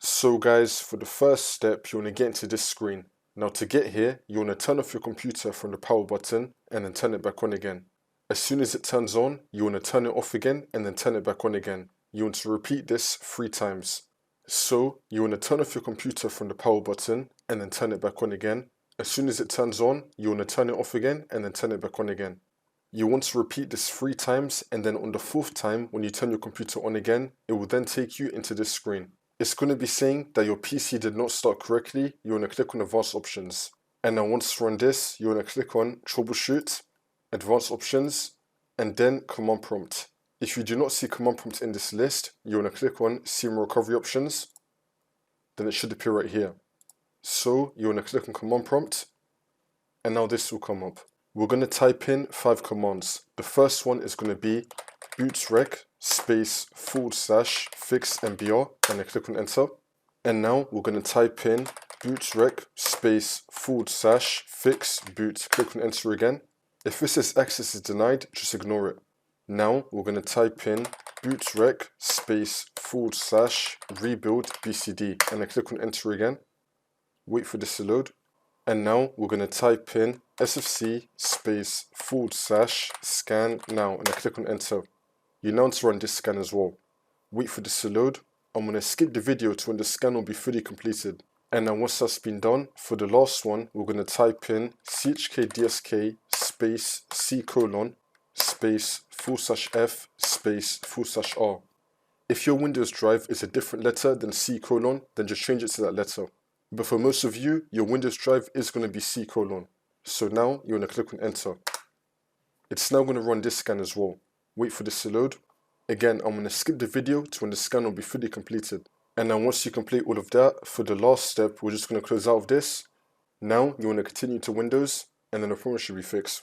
So guys, for the first step, you want to get into this screen. Now to get here, you want to turn off your computer from the power button and then turn it back on again. As soon as it turns on, you want to turn it off again and then turn it back on again. You want to repeat this 3 times. So you want to turn off your computer from the power button and then turn it back on again. As soon as it turns on, you want to turn it off again and then turn it back on again. You want to repeat this 3 times, and then on the 4th time, when you turn your computer on again, it will then take you into this screen. It's going to be saying that your PC did not start correctly. You want to click on Advanced Options. And now once to run this, you want to click on Troubleshoot, Advanced Options, and then Command Prompt. If you do not see Command Prompt in this list, you want to click on Serial Recovery Options. Then it should appear right here. So you want to click on Command Prompt, and now this will come up. We're going to type in 5 commands. The first one is going to be bootrec /fix mbr, and then click on enter. And now we're going to type in bootrec /fix boot, click on enter again. If this says access is denied, just ignore it. Now we're going to type in bootrec /rebuild bcd, and then click on enter again. Wait for this to load. And now we're going to type in sfc /scan now, and then click on enter. You now want to run this scan as well. Wait for this to load. I'm going to skip the video to when the scan will be fully completed. And now once that's been done, for the last one, we're going to type in chkdsk c:/f/r. If your Windows drive is a different letter than c:, then just change it to that letter. But for most of you, your Windows drive is going to be c:. So now you want to click on enter. It's now going to run this scan as well. Wait for this to load. Again, I'm going to skip the video to when the scan will be fully completed. And now once you complete all of that, for the last step, we're just going to close out of this. Now you want to continue to Windows, and then the problem should be fixed.